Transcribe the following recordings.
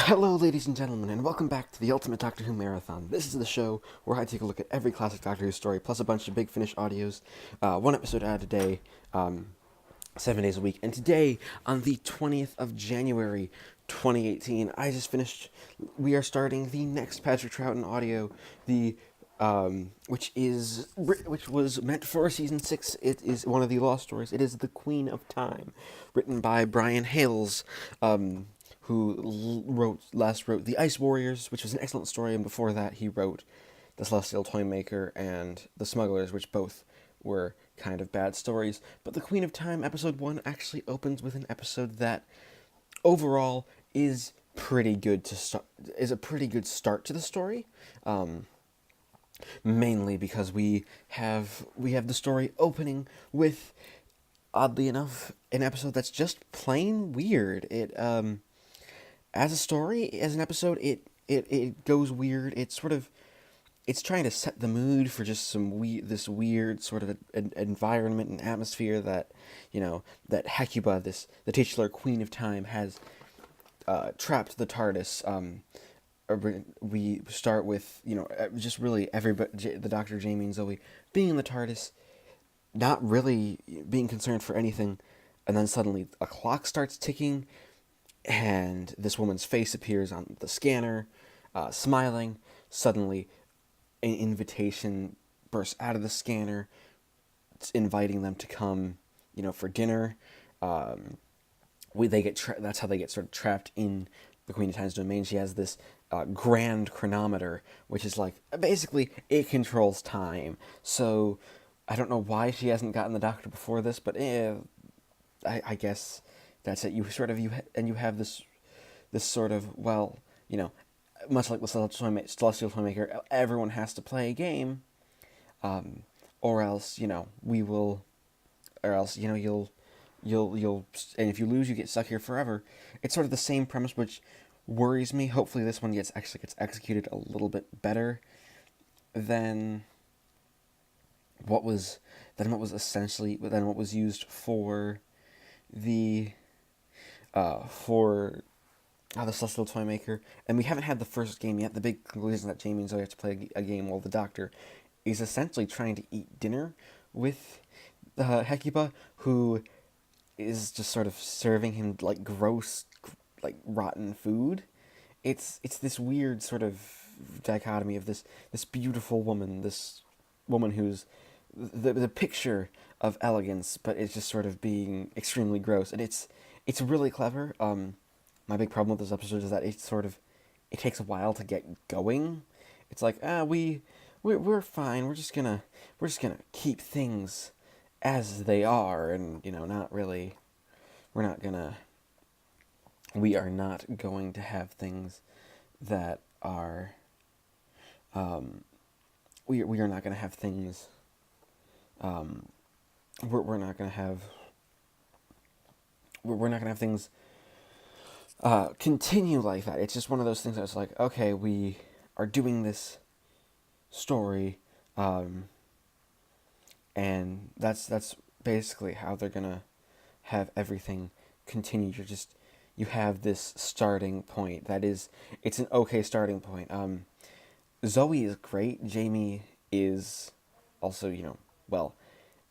Hello, ladies and gentlemen, and welcome back to the Ultimate Doctor Who Marathon. This is the show where I take a look at every classic Doctor Who story, plus a bunch of Big Finish audios, one episode out a day, 7 days a week. And today, on the 20th of January, 2018, we are starting the next Patrick Troughton audio, which was meant for season 6. It is one of the lost stories. It is The Queen of Time, written by Brian Hales, who last wrote The Ice Warriors, which was an excellent story, and before that he wrote The Celestial Toymaker and The Smugglers, which both were kind of bad stories. But The Queen of Time, episode 1, actually opens with an episode that overall is pretty good is a pretty good start to the story. Mainly because we have the story opening with, oddly enough, an episode that's just plain weird. As a story, as an episode, it goes weird. It's trying to set the mood for just this weird sort of environment and atmosphere that, that Hecuba, the titular Queen of Time, has trapped the TARDIS. We start with, just really everybody, the Doctor, Jamie, and Zoe being in the TARDIS, not really being concerned for anything, and then suddenly a clock starts ticking, and this woman's face appears on the scanner, smiling. Suddenly, an invitation bursts out of the scanner, inviting them to come, for dinner. That's how they get sort of trapped in the Queen of Time's domain. She has this grand chronometer, which is like, basically, it controls time. So, I don't know why she hasn't gotten the Doctor before this, but I guess that's it. You have this sort of, much like the Celestial Toymaker, everyone has to play a game, or else you'll, and if you lose, you get stuck here forever. It's sort of the same premise, which worries me. Hopefully, this one gets executed a little bit better than what was used for the the Celestial Toymaker. And we haven't had the first game yet. The big conclusion is that Jamie and Zoe have to play a game while the Doctor is essentially trying to eat dinner with Hecuba, who is just sort of serving him like gross, like rotten food. It's this weird sort of dichotomy of this beautiful woman, this woman who's the picture of elegance, but it's just sort of being extremely gross, and it's really clever. My big problem with this episode is that it takes a while to get going. It's like, we're fine. We're just gonna keep things as they are, and not really. We are not going to have things that are. We are not going to have things. We're not going to have. We're not going to have things continue like that. It's just one of those things that's like, okay, we are doing this story, and that's basically how they're gonna have everything continue. You have this starting point it's an okay starting point. Zoe is great. Jamie is also,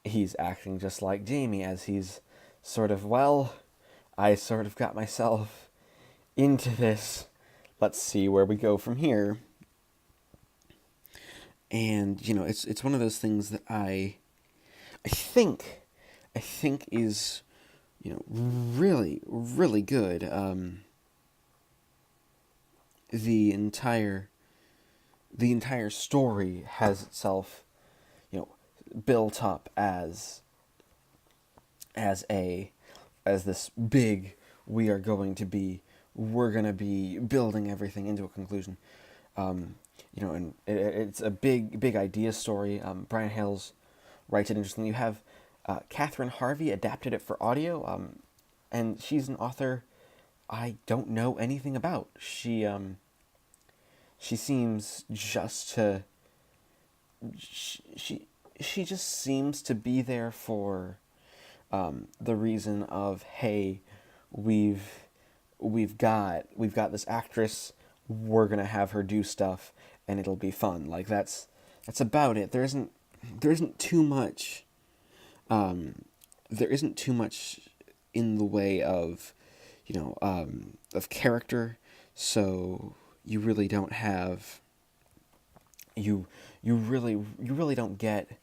he's acting just like Jamie, as he's sort of, I sort of got myself into this. Let's see where we go from here. And it's one of those things that I think is really, really good. The entire story has itself built up as this big, we're going to be building everything into a conclusion. And it's a big idea story. Brian Hales writes it interestingly. You have Catherine Harvey adapted it for audio, and she's an author I don't know anything about. She seems just to she just seems to be there for the reason of, hey, we've we've got this actress. We're gonna have her do stuff, and it'll be fun. Like that's about it. There isn't too much. There isn't too much in the way of, of character. So you really don't have you you really don't get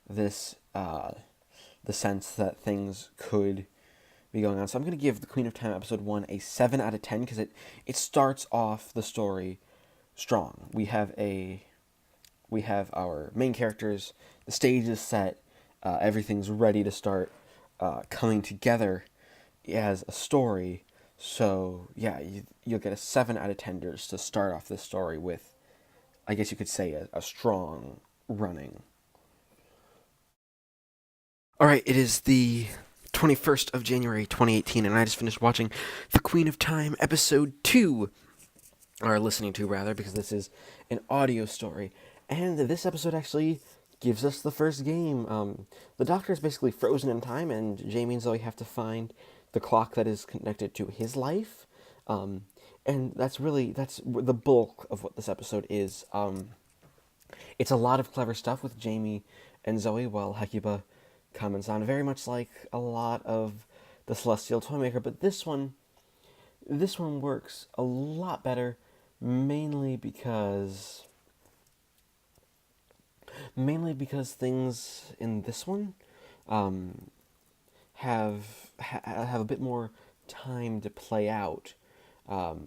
this the sense that things could be going on. So I'm going to give The Queen of Time episode 1 a 7 out of 10 because it starts off the story strong. We have our main characters, the stage is set, everything's ready to start coming together as a story. So yeah, you'll get a 7 out of 10 to start off this story with, I guess you could say, a strong running. All right, it is the 21st of January 2018, and I just finished watching The Queen of Time episode 2, or listening to rather, because this is an audio story. And this episode actually gives us the first game. The Doctor is basically frozen in time, and Jamie and Zoe have to find the clock that is connected to his life. And that's the bulk of what this episode is. It's a lot of clever stuff with Jamie and Zoe, while Hecuba comments on, very much like a lot of the Celestial Toymaker, but this one works a lot better, mainly because things in this one have a bit more time to play out. Have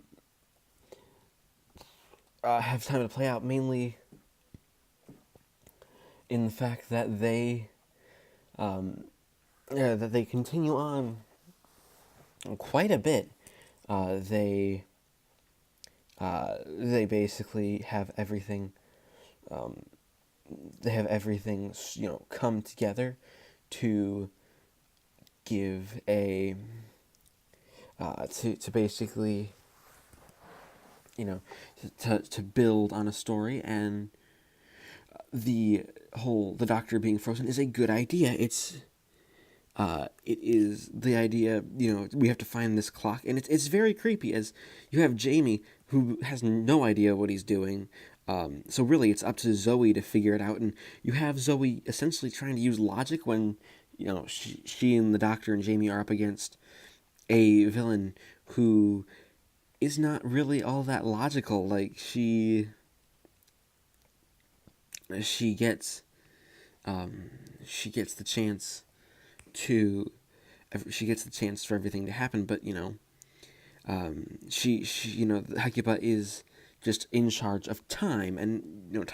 time to play out mainly in the fact that they continue on quite a bit. They basically have everything. They have everything, come together to give to basically, to build on a story, and the Doctor being frozen is a good idea. It is the idea, we have to find this clock, and it's very creepy, as you have Jamie, who has no idea what he's doing. So really, it's up to Zoe to figure it out, and you have Zoe essentially trying to use logic when, she and the Doctor and Jamie are up against a villain who is not really all that logical. Like, she gets the chance to she gets the chance for everything to happen, but she Hecuba is just in charge of time, and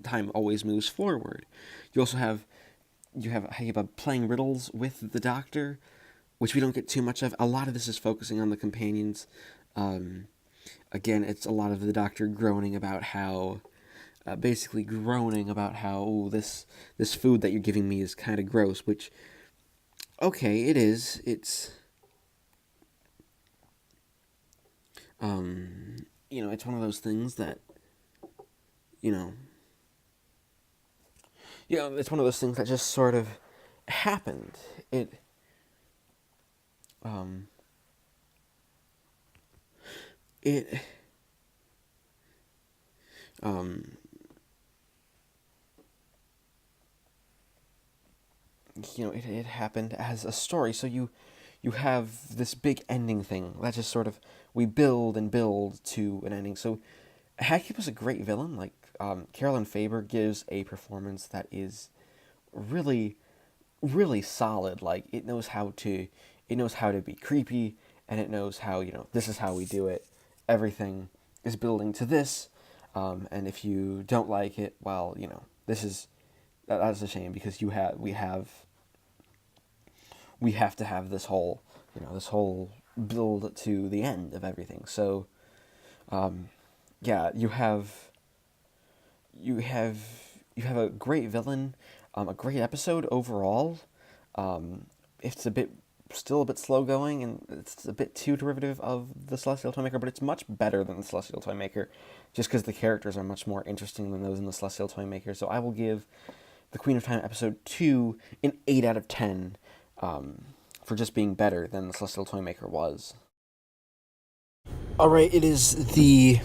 time always moves forward. You also have Hecuba playing riddles with the Doctor, which we don't get too much of. A lot of this is focusing on the companions. Again, it's a lot of the Doctor groaning about how oh, this food that you're giving me is kind of gross, which, okay, it is. It's it's one of those things that it's one of those things that just sort of happened. Um it um it happened as a story. So you have this big ending thing that just sort of, we build and build to an ending. So Hackett was a great villain. Like, Carolyn Faber gives a performance that is really, really solid. Like, it knows how to be creepy, and it knows how, this is how we do it. Everything is building to this, and if you don't like it, well, that's a shame, because we have to have this whole build to the end of everything. So, yeah, you have a great villain, a great episode overall. It's still a bit slow going, and it's a bit too derivative of the Celestial Toymaker, but it's much better than the Celestial Toymaker, just because the characters are much more interesting than those in the Celestial Toymaker. So I will give The Queen of Time episode 2 an 8 out of 10, for just being better than the Celestial Toymaker was. All right, it is the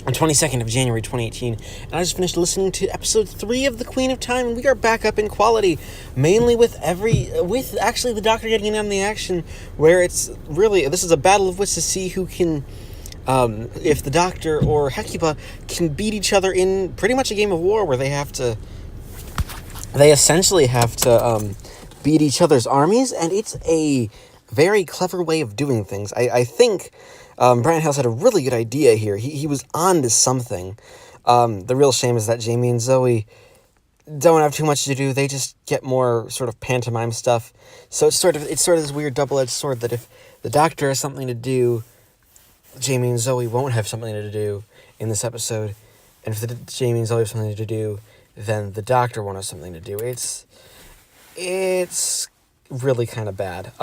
22nd of January 2018, and I just finished listening to episode 3 of The Queen of Time, and we are back up in quality, mainly with actually the Doctor getting in on the action, where it's really, this is a battle of wits to see who can, if the Doctor or Hecuba can beat each other in pretty much a game of war, where they essentially have to beat each other's armies, and it's a very clever way of doing things. I think Brian Hales had a really good idea here. He was on to something. The real shame is that Jamie and Zoe don't have too much to do. They just get more sort of pantomime stuff. So it's sort of this weird double-edged sword that if the Doctor has something to do, Jamie and Zoe won't have something to do in this episode. And if Jamie and Zoe have something to do, then the Doctor won't have something to do. It's really kind of bad.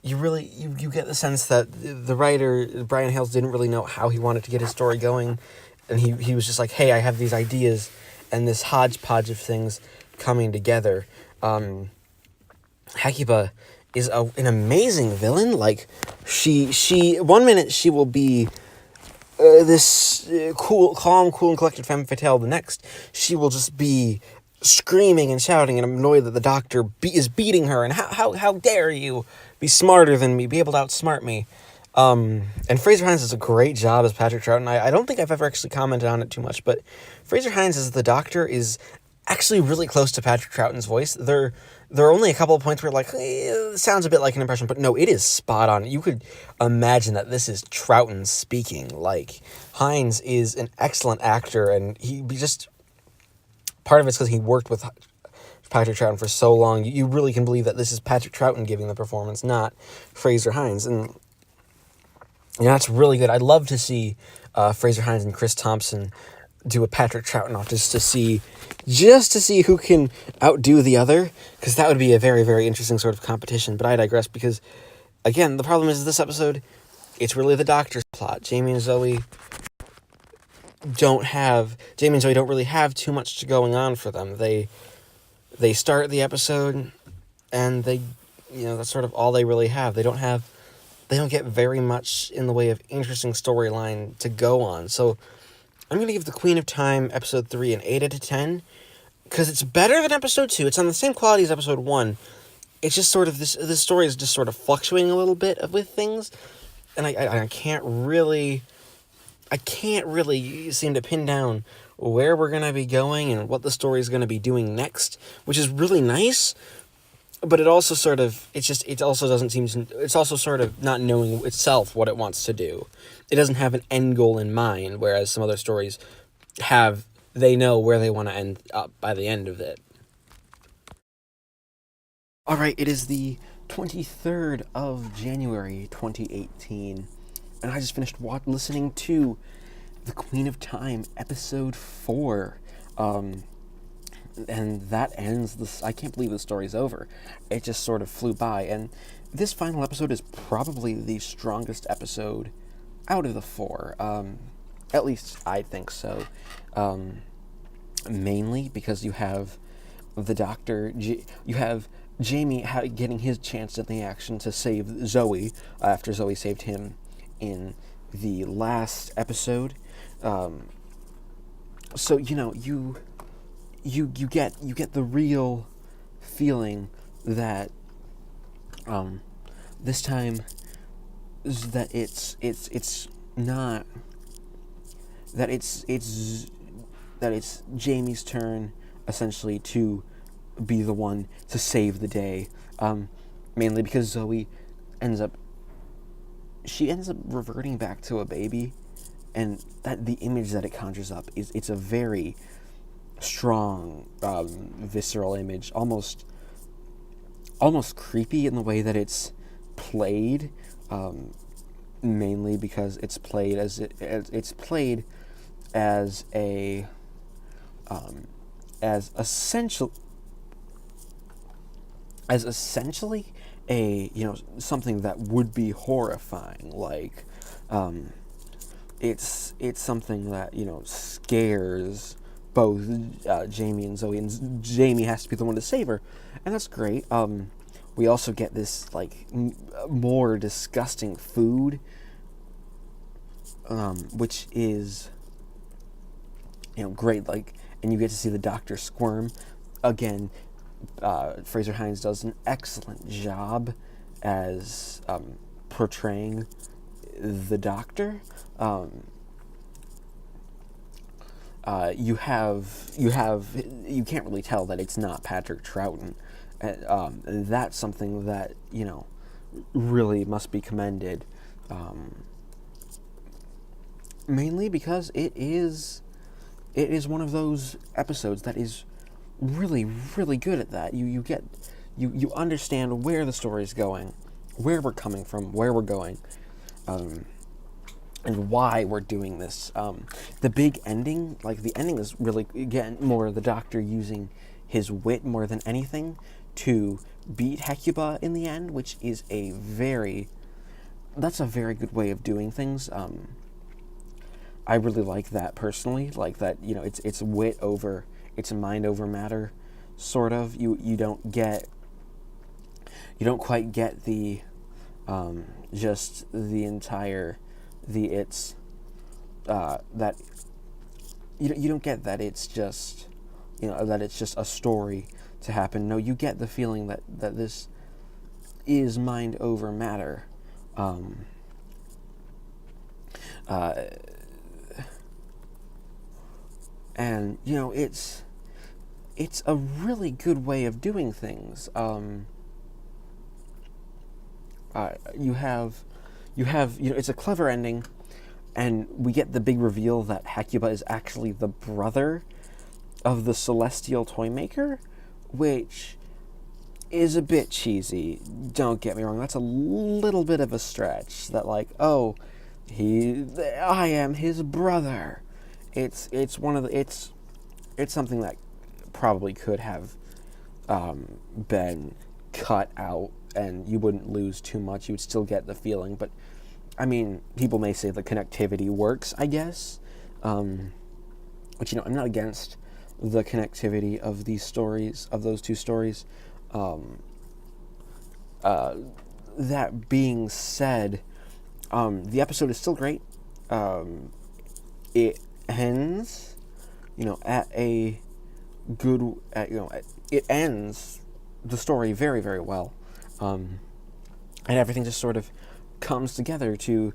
You get the sense that the writer, Brian Hales, didn't really know how he wanted to get his story going, and he was just like, hey, I have these ideas and this hodgepodge of things coming together. Hecuba is an amazing villain. Like, she one minute she will be this calm, cool, and collected femme fatale. The next, she will just be screaming and shouting and annoyed that the Doctor is beating her, and how dare you be smarter than me, be able to outsmart me. And Fraser Hines does a great job as Patrick Troughton. I don't think I've ever actually commented on it too much, but Fraser Hines as the Doctor is actually really close to Patrick Troughton's voice. There are only a couple of points where like, it sounds a bit like an impression, but no, it is spot on. You could imagine that this is Troughton speaking. Like, Hines is an excellent actor, and he just, part of it's because he worked with Patrick Troughton for so long. You really can believe that this is Patrick Troughton giving the performance, not Fraser Hines. And that's really good. I'd love to see Fraser Hines and Chris Thompson do a Patrick Troughton off just to see who can outdo the other, because that would be a very, very interesting sort of competition. But I digress, because again, the problem is this episode, it's really the Doctor's plot. Jamie and Zoe don't really have too much going on for them. They start the episode, and that's sort of all they really have. They don't get very much in the way of interesting storyline to go on. So I'm going to give The Queen of Time episode 3 an 8 out of 10, because it's better than episode 2. It's on the same quality as episode 1. It's just sort of, this story is just sort of fluctuating a little bit with things, and I can't really seem to pin down where we're going to be going and what the story is going to be doing next, which is really nice. But it also sort of, it also doesn't seem to, it's also sort of not knowing itself what it wants to do. It doesn't have an end goal in mind, whereas some other stories they know where they want to end up by the end of it. Alright, it is the 23rd of January, 2018, and I just finished listening to The Queen of Time, episode 4. And that ends this. I can't believe the story's over. It just sort of flew by, and this final episode is probably the strongest episode out of the 4. At least I think so. Mainly because you have the Doctor, you have Jamie getting his chance at the action to save Zoe after Zoe saved him in the last episode. So you get the real feeling that this time is that it's not that it's Jamie's turn essentially to be the one to save the day, mainly because Zoe ends up reverting back to a baby, and that the image that it conjures up it's a very strong, visceral image, almost creepy in the way that it's played, mainly because it's played as a as essentially a something that would be horrifying, like it's something that scares both Jamie and Zoe, and Jamie has to be the one to save her, and that's great. We also get this more disgusting food which is, great. Like, and you get to see the Doctor squirm. Again, Fraser Hines does an excellent job as portraying the Doctor. You can't really tell that it's not Patrick Troughton. That's something that really must be commended. Mainly because it is one of those episodes that is really, really good at that. You understand where the story's going, where we're coming from, where we're going, and why we're doing this. The big ending, the ending is really, again, more the Doctor using his wit more than anything to beat Hecuba in the end, which is that's a very good way of doing things. I really like that personally, like that, it's wit over, it's mind over matter, sort of. You don't quite get the, just the entire, that, you don't get that it's just, that it's just a story to happen. No, you get the feeling that this is mind over matter. And it's a really good way of doing things. It's a clever ending, and we get the big reveal that Hecuba is actually the brother of the Celestial Toymaker, which is a bit cheesy. Don't get me wrong, that's a little bit of a stretch. That I am his brother. It's something that probably could have been cut out, and you wouldn't lose too much. You would still get the feeling, but I mean, people may say the connectivity works, I guess. Which, I'm not against the connectivity of these stories, of those two stories. That being said, the episode is still great. It ends, at a good, it ends the story very, very well. And everything just sort of comes together to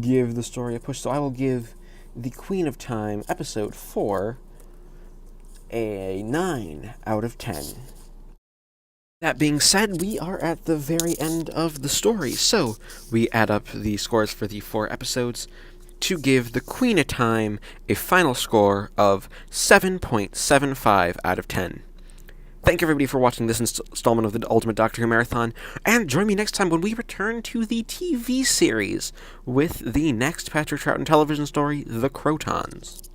give the story a push. So I will give The Queen of Time, episode 4, a 9 out of 10. That being said, we are at the very end of the story, so we add up the scores for the 4 episodes to give The Queen of Time a final score of 7.75 out of 10. Thank you, everybody, for watching this installment of the Ultimate Doctor Who Marathon, and join me next time when we return to the TV series with the next Patrick Troughton television story, The KROTONS.